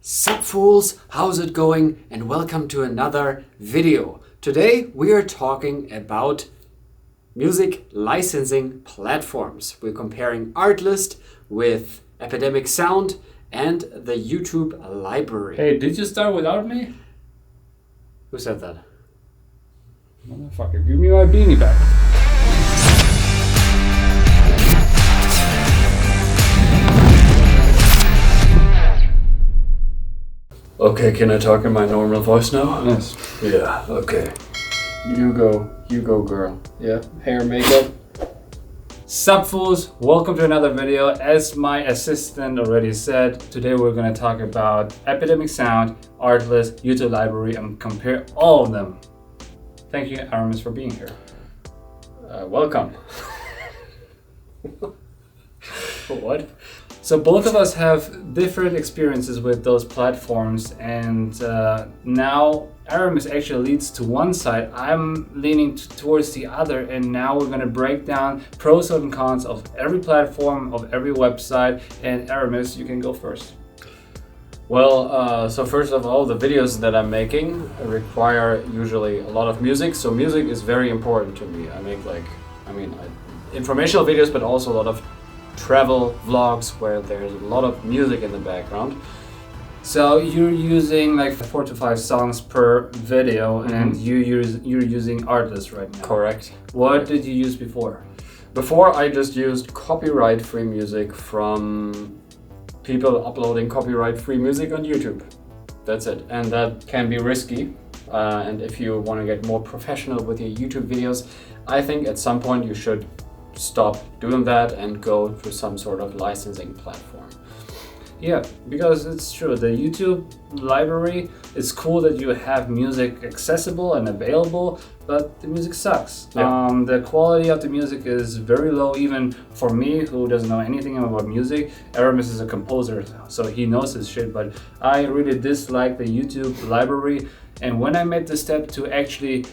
Sup fools, how's it going? And welcome to another video. Today we are talking about music licensing platforms. We're comparing Artlist with Epidemic Sound and the YouTube library. Hey, did you start without me? Who said that? Motherfucker, give me my beanie back. Okay, can I talk in my normal voice now? Yes. Yeah, okay. You go girl. Yeah, hair, makeup. Sup fools, welcome to another video. As my assistant already said, today we're going to talk about Epidemic Sound, Artlist, YouTube library, and compare all of them. Thank you, Aramis, for being here. Welcome. What? So both of us have different experiences with those platforms, and now Aramis actually leads to one side. I'm leaning towards the other, and now we're going to break down pros and cons of every platform, of every website. And Aramis, you can go first. Well, so first of all, the videos that I'm making require usually a lot of music. So music is very important to me. I make informational videos, but also a lot of travel vlogs where there's a lot of music in the background. So you're using like 4 to 5 songs per video, and you're using Artlist right now. Correct. What did you use before? Before, I just used copyright-free music from people uploading copyright-free music on YouTube. That's it. And that can be risky. And if you want to get more professional with your YouTube videos, I think at some point you should stop doing that and go to some sort of licensing platform. Yeah, because it's true. The YouTube library, it's cool that you have music accessible and available, but the music sucks. Yeah. The quality of the music is very low, even for me, who doesn't know anything about music. Aramis is a composer, so he knows his shit, but I really dislike the YouTube library. And when I made the step to actually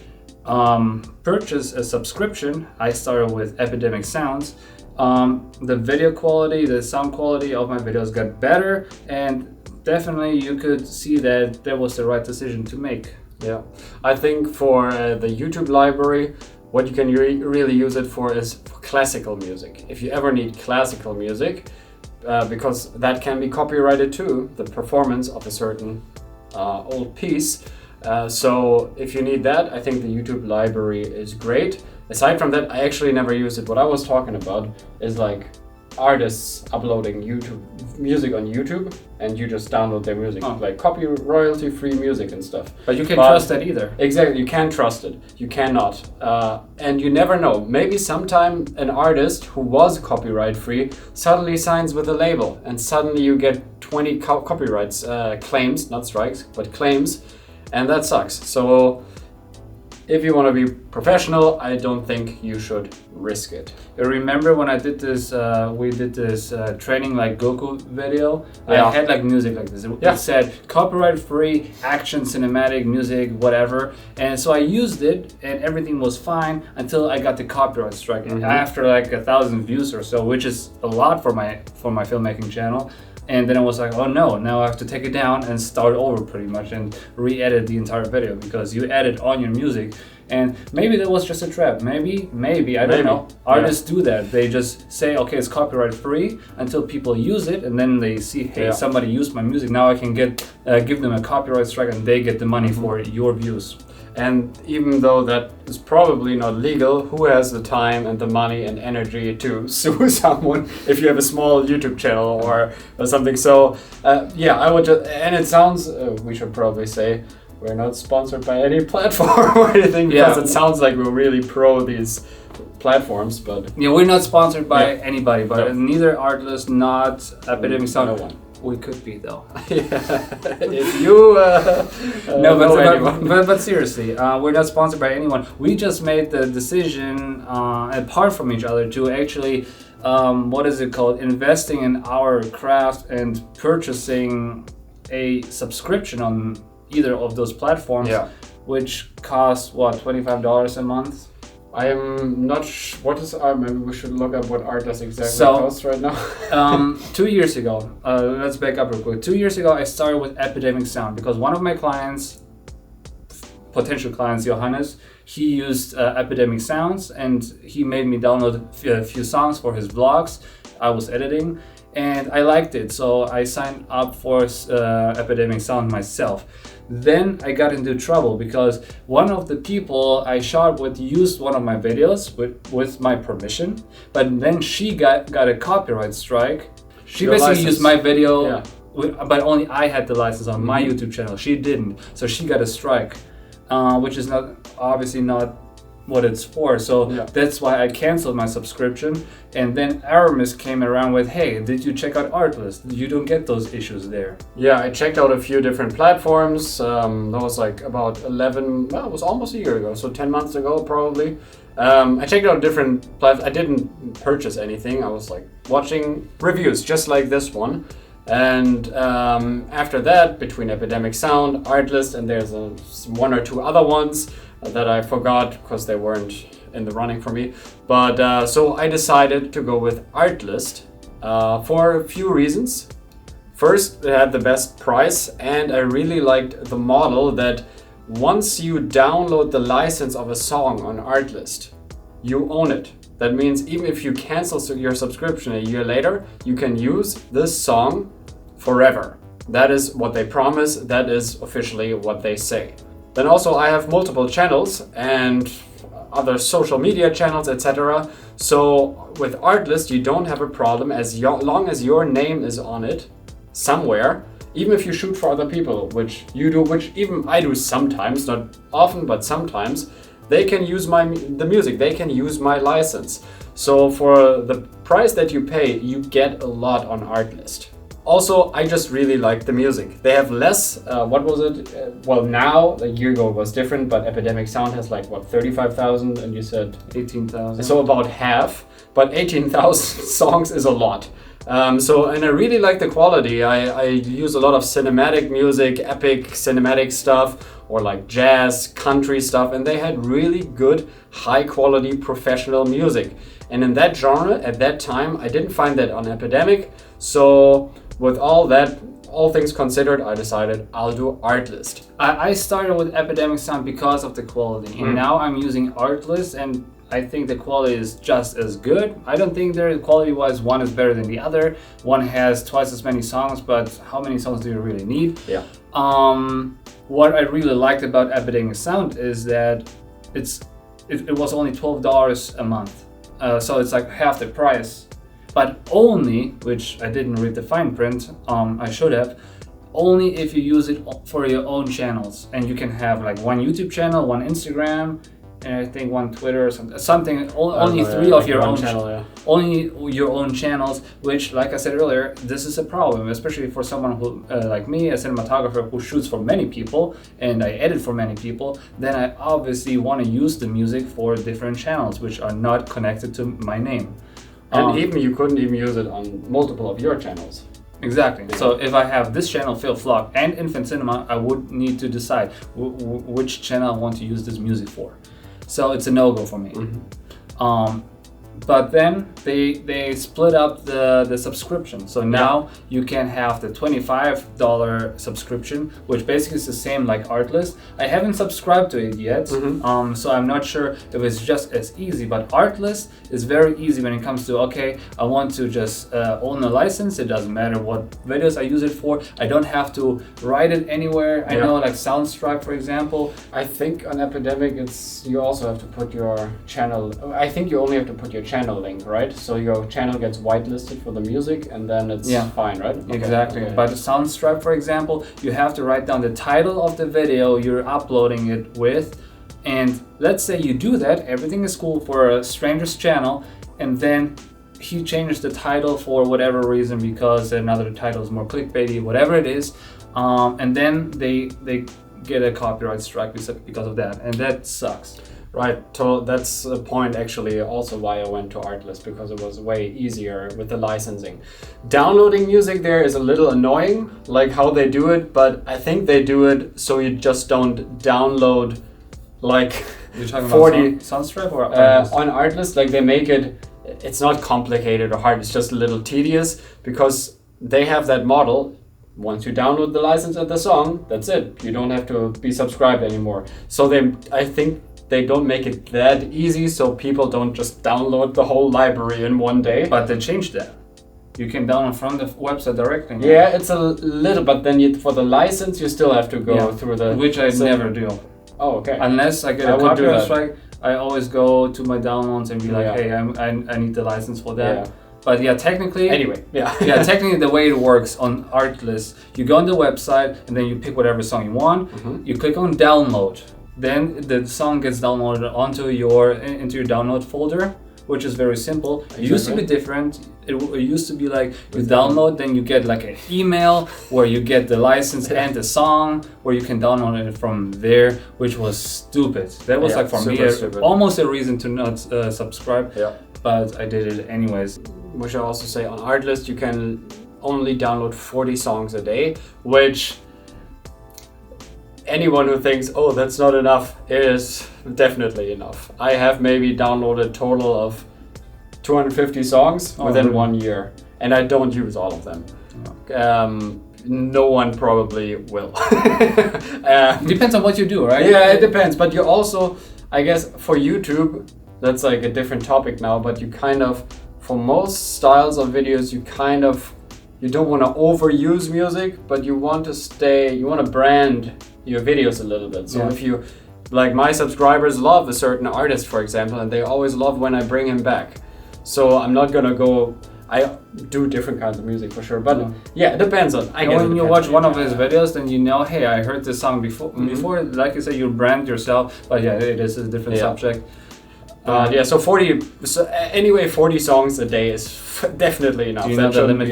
purchase a subscription, I started with Epidemic Sounds. The video quality, the sound quality of my videos got better, and definitely you could see that that was the right decision to make. Yeah, I think for the YouTube library, what you can really use it for is for classical music. If you ever need classical music, because that can be copyrighted too, the performance of a certain old piece. So if you need that, I think the YouTube library is great. Aside from that, I actually never use it. What I was talking about is like artists uploading YouTube music on YouTube, and you just download their music, like royalty-free music and stuff. But you can't trust that either. Exactly, you can't trust it. You cannot. And you never know. Maybe sometime an artist who was copyright-free suddenly signs with a label, and suddenly you get 20 copyrights claims, not strikes, but claims. And that sucks. So if you want to be professional, I don't think you should risk it. I remember when I did this, we did this training like Goku video. Yeah. I had like music like this. It said copyright free, action, cinematic, music, whatever. And so I used it and everything was fine until I got the copyright strike. After like 1,000 views or so, which is a lot for my filmmaking channel. And then I was like, oh no, now I have to take it down and start over pretty much and re-edit the entire video, because you edit on your music. And maybe that was just a trap. Maybe, I don't know. Artists do that. They just say, okay, it's copyright free until people use it, and then they see, hey, somebody used my music. Now I can give them a copyright strike, and they get the money for your views. And even though that is probably not legal, who has the time and the money and energy to sue someone if you have a small YouTube channel or something? So I would just, and it sounds, we should probably say, we're not sponsored by any platform or anything, because it sounds like we're really pro these platforms, but... Yeah, we're not sponsored by anybody, but neither Artlist, not Epidemic Sound. No one. We could be though. If you but seriously, we're not sponsored by anyone. We just made the decision, apart from each other, to actually, investing in our craft and purchasing a subscription on either of those platforms, which costs what, $25 a month? I am not what is art. Maybe we should look up what Artlist exactly So, costs right now. 2 years ago, let's back up real quick. 2 years ago, I started with Epidemic Sound because one of my clients, potential clients, Johannes, he used Epidemic Sounds and he made me download a few songs for his vlogs. I was editing and I liked it, so I signed up for Epidemic Sound myself. Then I got into trouble because one of the people I shot with used one of my videos with my permission, but then she got a copyright strike. She Your basically license. used my video, Yeah. but only I had the license on my YouTube channel. She didn't, so she got a strike, which is obviously not what it's for. So that's why I canceled my subscription. And then Aramis came around with, hey, did you check out Artlist? You don't get those issues there. Yeah, I checked out a few different platforms. That was like about 11, well, it was almost a year ago, so 10 months ago probably. I checked out different platforms. I didn't purchase anything. I was like watching reviews just like this one. And after that, between Epidemic Sound, Artlist, and there's one or two other ones that I forgot because they weren't in the running for me. But so I decided to go with Artlist for a few reasons. First, it had the best price, and I really liked the model that once you download the license of a song on Artlist, you own it. That means even if you cancel your subscription a year later, you can use this song forever. That is what they promise. That is officially what they say. Then also I have multiple channels and other social media channels, etc. So with Artlist, you don't have a problem as long as your name is on it somewhere. Even if you shoot for other people, which you do, which even I do sometimes, not often, but sometimes, they can use the music, they can use my license. So for the price that you pay, you get a lot on Artlist. Also, I just really like the music. They have less, what was it? Well, now, a year ago it was different, but Epidemic Sound has like, what, 35,000, and you said 18,000. So about half, but 18,000 songs is a lot. And I really like the quality. I use a lot of cinematic music, epic cinematic stuff, or like jazz, country stuff, and they had really good, high quality professional music. And in that genre, at that time, I didn't find that on Epidemic. So with all things considered, I decided I'll do Artlist. I started with Epidemic Sound because of the quality, and now I'm using Artlist, and I think the quality is just as good. I don't think there quality-wise one is better than the other. One has twice as many songs, but how many songs do you really need? Yeah. What I really liked about Epidemic Sound is that it was only $12 a month, so it's like half the price. But only, which I didn't read the fine print, I should have, only if you use it for your own channels. And you can have like one YouTube channel, one Instagram, and I think one Twitter or something. Only three of your own channels. Only your own channels, which, like I said earlier, this is a problem, especially for someone who, like me, a cinematographer who shoots for many people and I edit for many people. Then I obviously want to use the music for different channels, which are not connected to my name. And even you couldn't even use it on multiple of your channels. Exactly. So if I have this channel, Phil Vlog, and Infant Cinema, I would need to decide which channel I want to use this music for. So it's a no-go for me. But then they split up the subscription. So now you can have the $25 subscription, which basically is the same like Artlist. I haven't subscribed to it yet, so I'm not sure if it's just as easy. But Artlist is very easy when it comes to, okay, I want to just own a license. It doesn't matter what videos I use it for. I don't have to write it anywhere. I know, like Soundstripe, for example. I think on Epidemic, you also have to put your channel. I think you only have to put your channel link, right? So your channel gets whitelisted for the music, and then it's fine, right? Okay. Exactly. Okay. But Soundstripe, for example, you have to write down the title of the video you're uploading it with, and let's say you do that, everything is cool for a stranger's channel, and then he changes the title for whatever reason because another title is more clickbaity, whatever it is, and then they get a copyright strike because of that, and that sucks. Right, so that's a point actually also why I went to Artlist, because it was way easier with the licensing. Downloading music there is a little annoying, like how they do it, but I think they do it so you just don't download like You're talking 40 about Sunstripe or Artlist? on Artlist. Like they make it, it's not complicated or hard. It's just a little tedious because they have that model. Once you download the license of the song, that's it. You don't have to be subscribed anymore. So I think they don't make it that easy, so people don't just download the whole library in one day. But they changed that. You can download from the website directly. Yeah, it's a little, but then for the license, you still have to go through the... Which I never do. Oh, okay. Unless I get a copyright strike, I always go to my downloads and be like, hey, I need the license for that. Yeah. But yeah, technically... Anyway, yeah. Yeah, technically the way it works on Artlist, you go on the website and then you pick whatever song you want. Mm-hmm. You click on download. Then the song gets downloaded into your download folder, which is very simple. Exactly. It used to be different. It used to be like you download, then you get like an email where you get the license and the song, where you can download it from there, which was stupid. That was like for me almost a reason to not subscribe. Yeah. But I did it anyways. We should also say on Artlist you can only download 40 songs a day, which anyone who thinks, oh, that's not enough, is definitely enough. I have maybe downloaded a total of 250 songs within 1 year, and I don't use all of them. No one probably will. Depends on what you do, right? Yeah, it depends. But you also, I guess, for YouTube, that's like a different topic now, but you kind of, for most styles of videos, you don't want to overuse music, but you want to brand your videos a little bit. So if you, like my subscribers love a certain artist, for example, and they always love when I bring him back. So I'm not gonna go, I do different kinds of music for sure, but yeah, it depends on, I guess. When you watch one of his videos, then you know, hey, I heard this song before. Before, like you said, you brand yourself, but yeah, it is a different subject. So 40 songs a day is definitely enough. Do you know the limit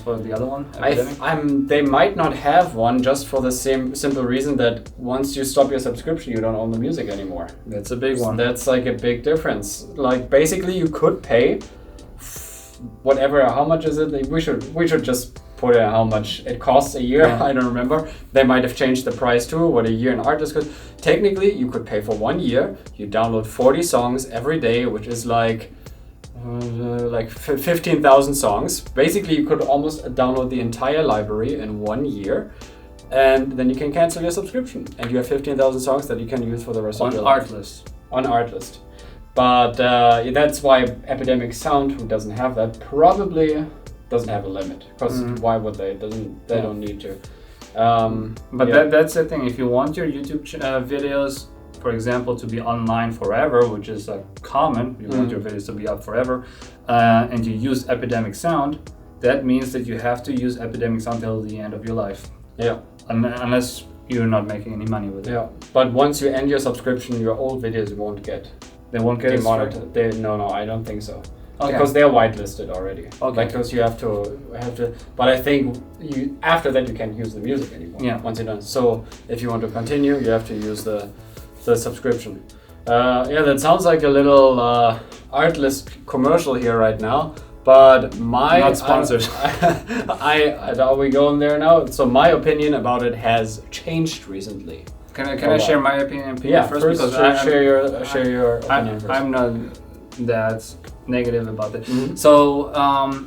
for the other one? They might not have one, just for the simple reason that once you stop your subscription, you don't own the music anymore. That's a big one. That's like a big difference. Like basically, you could pay whatever. How much is it? We should just put how much it costs a year. I don't remember. They might have changed the price too, what a year an artist could. Technically, you could pay for 1 year. You download 40 songs every day, which is like 15,000 songs. Basically, you could almost download the entire library in 1 year, and then you can cancel your subscription, and you have 15,000 songs that you can use for the rest of your life. On Artlist. But that's why Epidemic Sound, who doesn't have that, probably doesn't have a limit, because why would they? They don't need to. But that's the thing. If you want your YouTube videos, for example, to be online forever, which is like common, you want your videos to be up forever, and you use Epidemic Sound, that means that you have to use Epidemic Sound till the end of your life. Yeah. Unless you're not making any money with it. Yeah. But once you end your subscription, your old videos won't get. They won't get demonetized. No, I don't think so. Okay. Because they're whitelisted already. Okay. Because you have to. But I think after that you can't use the music anymore. Yeah. Once you're done. So if you want to continue, you have to use the subscription. That sounds like a little Artlist commercial here right now. But not sponsored. Are we going there now? So my opinion about it has changed recently. Can I share my opinion first? Because share your opinion first. I'm not that negative about it. So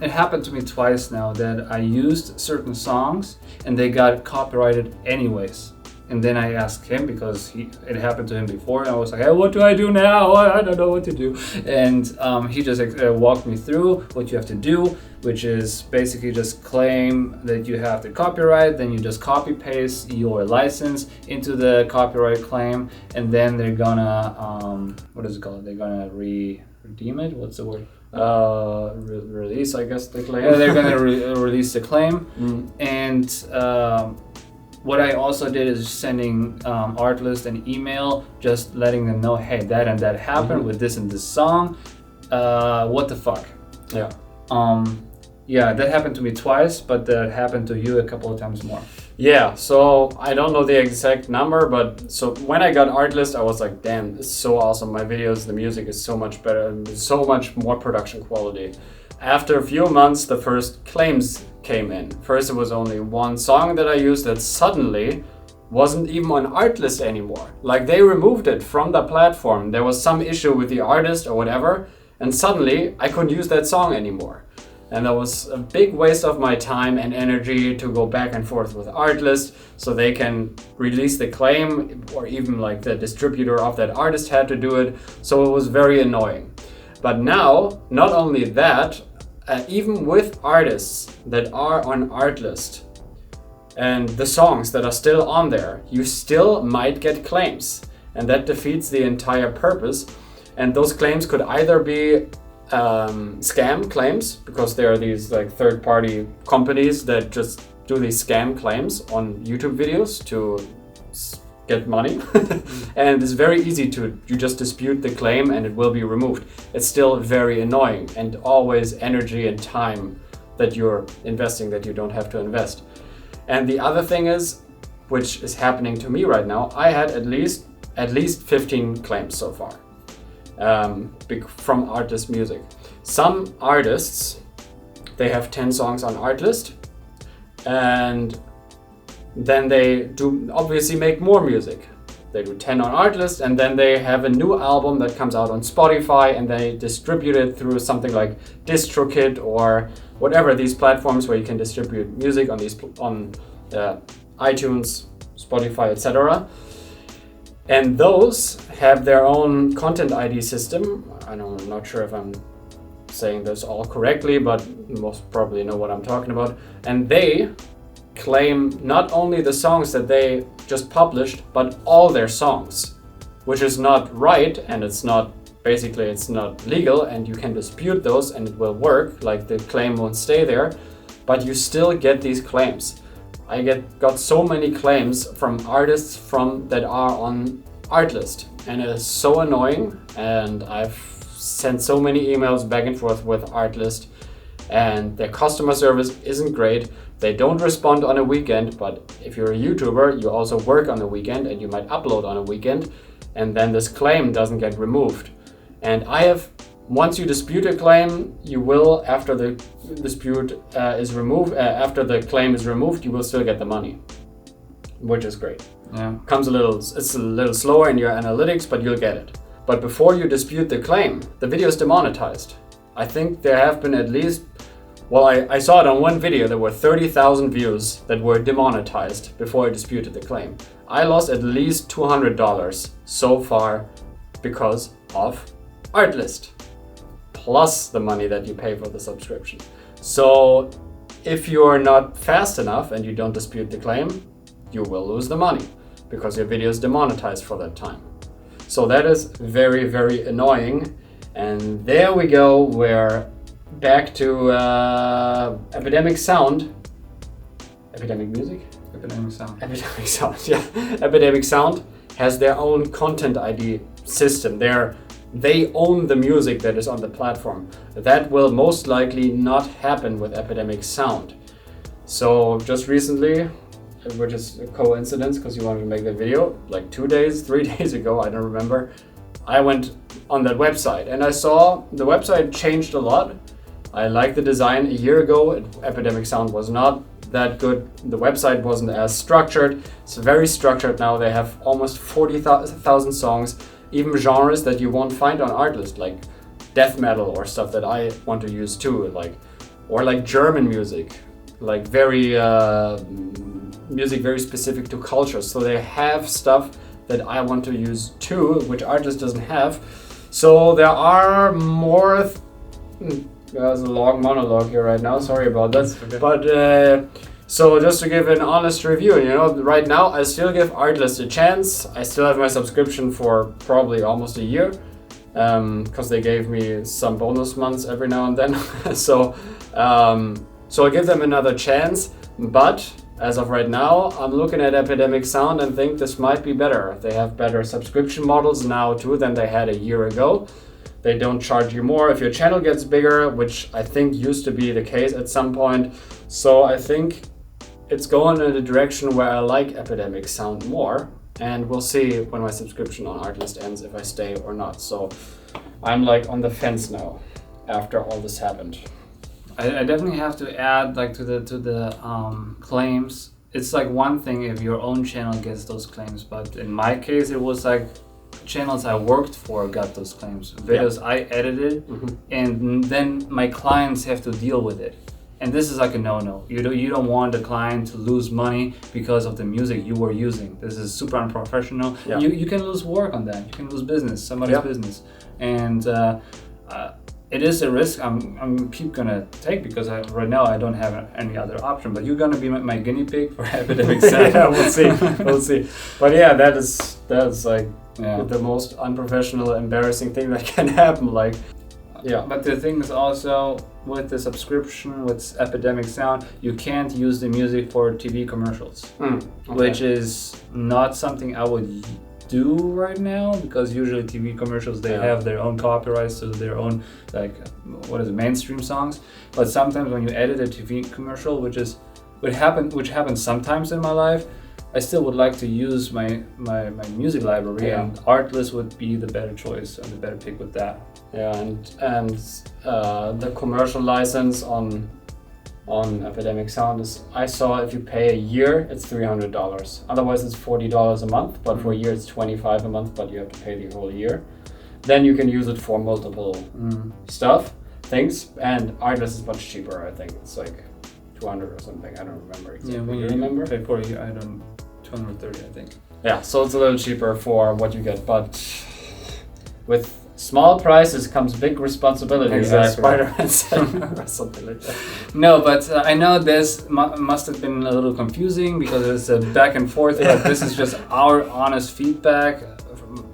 it happened to me twice now that I used certain songs and they got copyrighted anyways. And then I asked him, because it happened to him before, and I was like, hey, what do I do now? I don't know what to do. And he just walked me through what you have to do, which is basically just claim that you have the copyright, then you just copy paste your license into the copyright claim, and then they're gonna, what is it called? They're gonna redeem it? What's the word? Release, I guess, the claim. Yeah, they're gonna release the claim. And what I also did is sending Artlist an email, just letting them know, hey, that and that happened with this and this song. What the fuck? Yeah. That happened to me twice, but that happened to you a couple of times more. Yeah, so I don't know the exact number, but so when I got Artlist, I was like, damn, it's so awesome. My videos, the music is so much better, and so much more production quality. After a few months, the first claims came in. First, it was only one song that I used that suddenly wasn't even on Artlist anymore. Like they removed it from the platform. There was some issue with the artist or whatever, and suddenly I couldn't use that song anymore. And that was a big waste of my time and energy to go back and forth with Artlist so they can release the claim, or even like the distributor of that artist had to do it. So it was very annoying. But now, not only that, even with artists that are on Artlist and the songs that are still on there, you still might get claims. And that defeats the entire purpose. And those claims could either be scam claims, because there are these like third-party companies that just do these scam claims on YouTube videos to get money. And it's very easy to, you just dispute the claim and it will be removed. It's still very annoying and always energy and time that you're investing that you don't have to invest. And the other thing is, which is happening to me right now, I had at least 15 claims so far. From artist music. Some artists, they have 10 songs on Artlist, and then they do obviously make more music. They do 10 on Artlist, and then they have a new album that comes out on Spotify, and they distribute it through something like DistroKid or whatever, these platforms where you can distribute music on iTunes, Spotify, etc. And those have their own content ID system. I'm not sure if I'm saying this all correctly, but most probably know what I'm talking about. And they claim not only the songs that they just published, but all their songs, which is not right, and it's not legal, and you can dispute those and it will work, like the claim won't stay there, but you still get these claims. I got so many claims from artists that are on Artlist, and it is so annoying, and I've sent so many emails back and forth with Artlist, and their customer service isn't great. They don't respond on a weekend, but if you're a YouTuber, you also work on the weekend and you might upload on a weekend, and then this claim doesn't get removed. And once you dispute a claim, you will, after the dispute is removed, after the claim is removed, you will still get the money, which is great. Yeah. It's a little slower in your analytics, but you'll get it. But before you dispute the claim, the video is demonetized. I think there have been at least, I saw it on one video, there were 30,000 views that were demonetized before I disputed the claim. I lost at least $200 so far because of Artlist, plus the money that you pay for the subscription. So if you're not fast enough and you don't dispute the claim, you will lose the money because your video is demonetized for that time. So that is very, very annoying. And there we go, we're back to Epidemic Sound. Epidemic Music? Epidemic Sound. Epidemic Sound, yeah. Epidemic Sound has their own content ID system. They own the music that is on the platform. That will most likely not happen with Epidemic Sound. So just recently, which is a coincidence because you wanted to make that video, like 3 days ago, I don't remember, I went on that website and I saw the website changed a lot. I liked the design a year ago. Epidemic Sound was not that good. The website wasn't as structured. It's very structured now. They have almost 40,000 songs, even genres that you won't find on Artlist, like death metal or stuff that I want to use too, or German music, music very specific to cultures. So they have stuff that I want to use too, which Artlist doesn't have. So there are more. There's a long monologue here right now. Sorry about that. Okay. But so just to give an honest review, right now I still give Artlist a chance. I still have my subscription for probably almost a year, because they gave me some bonus months every now and then. So I give them another chance. But as of right now, I'm looking at Epidemic Sound and think this might be better. They have better subscription models now too than they had a year ago. They don't charge you more if your channel gets bigger, which I think used to be the case at some point. So I think it's going in a direction where I like Epidemic Sound more, and we'll see when my subscription on Artlist ends if I stay or not. So I'm on the fence now after all this happened. I definitely have to add to the claims. it's like one thing if your own channel gets those claims, but in my case, it was like channels I worked for got those claims. Videos I edited, and then my clients have to deal with it. And this is like a no-no. You don't want the client to lose money because of the music you were using. This is super unprofessional. Yeah. You can lose work on that. You can lose business, somebody's business, and it is a risk I'm keep gonna take because right now I don't have any other option. But you're gonna be my guinea pig for epidemic sound. Yeah, we'll see. But yeah, that's like the most unprofessional, embarrassing thing that can happen. Like, yeah. But the thing is also with the subscription with Epidemic Sound, you can't use the music for TV commercials, which is not something I would do right now because usually TV commercials they have their own copyrights to their own mainstream songs. But sometimes when you edit a TV commercial, which happens sometimes in my life, I still would like to use my music library, and Artlist would be the better choice and the better pick with that. Yeah, and the commercial license on Epidemic Sound is, I saw if you pay a year, it's $300. Otherwise, it's $40 a month. But for a year, it's $25 a month. But you have to pay the whole year. Then you can use it for multiple things. And Artlist is much cheaper. I think it's like 200 or something. I don't remember exactly. Yeah, when you remember? Pay for a year, 230, I think. Yeah, so it's a little cheaper for what you get, but with small prices comes big responsibility. Exactly. Spider-Man said, or something like that. No, but I know this must have been a little confusing because it's a back and forth, but this is just our honest feedback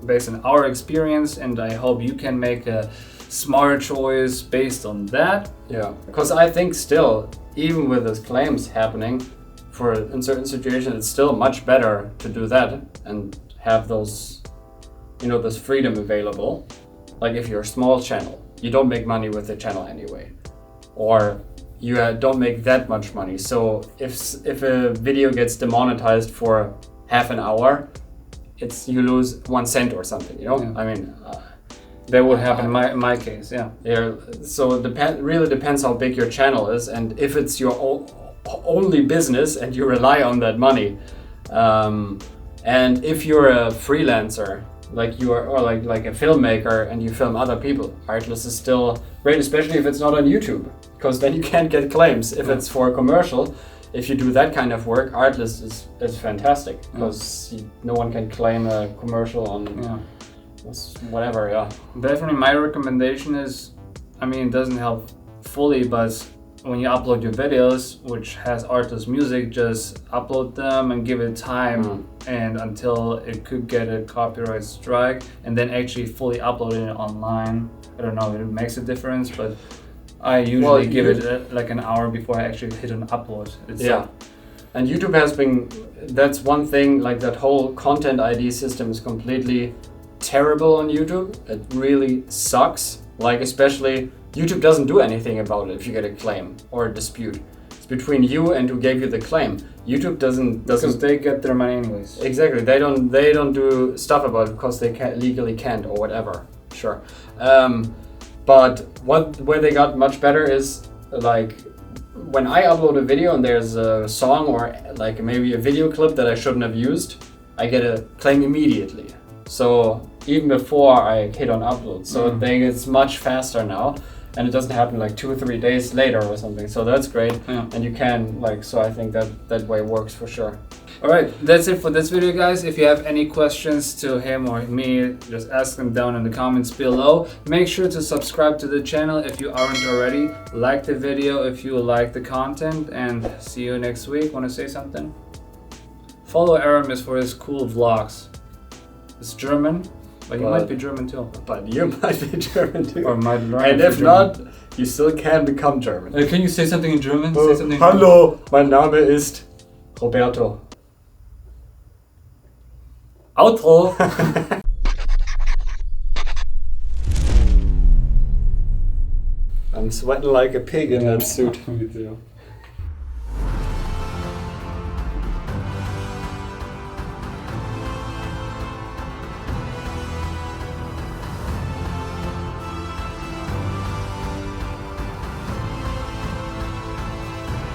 based on our experience, and I hope you can make a smart choice based on that. Yeah, because I think still, even with those claims happening, in certain situations, it's still much better to do that and have those, this freedom available. Like if you're a small channel, you don't make money with the channel anyway, or you don't make that much money. So if a video gets demonetized for half an hour, you lose 1 cent or something. Yeah. I mean, that would happen in my case. Yeah. So it really depends how big your channel is, and if it's your only business and you rely on that money, and if you're a freelancer. Like you are, or like a filmmaker, and you film other people. Artlist is still great, especially if it's not on YouTube, because then you can't get claims. If it's for a commercial, if you do that kind of work, Artlist is fantastic because no one can claim a commercial on whatever. Yeah, definitely. My recommendation is, it doesn't help fully, but when you upload your videos, which has Artlist music, just upload them and give it time and until it could get a copyright strike, and then actually fully upload it online. I don't know if it makes a difference, but I usually give it like an hour before I actually hit an upload. And YouTube has been, that's one thing, like that whole content ID system is completely terrible on YouTube. It really sucks. Like especially YouTube doesn't do anything about it if you get a claim or a dispute. It's between you and who gave you the claim. YouTube doesn't because they get their money anyways. Exactly. They don't do stuff about it because they legally can't or whatever. Sure. But where they got much better is like when I upload a video and there's a song or like maybe a video clip that I shouldn't have used, I get a claim immediately. So even before I hit on upload. So it's much faster now. And it doesn't happen like 2 or 3 days later or something. So that's great. Yeah. And you can so I think that way works for sure. All right, that's it for this video, guys. If you have any questions to him or me, just ask them down in the comments below. Make sure to subscribe to the channel if you aren't already. Like the video if you like the content, and see you next week. Want to say something? Follow Aramis for his cool vlogs. It's German. But you might be German too. But you might be German too. Or might learn. And if not, you still can become German. Can you say something in German? Say something Hallo, mein Name ist Roberto. Outro! I'm sweating like a pig in that suit. Me too.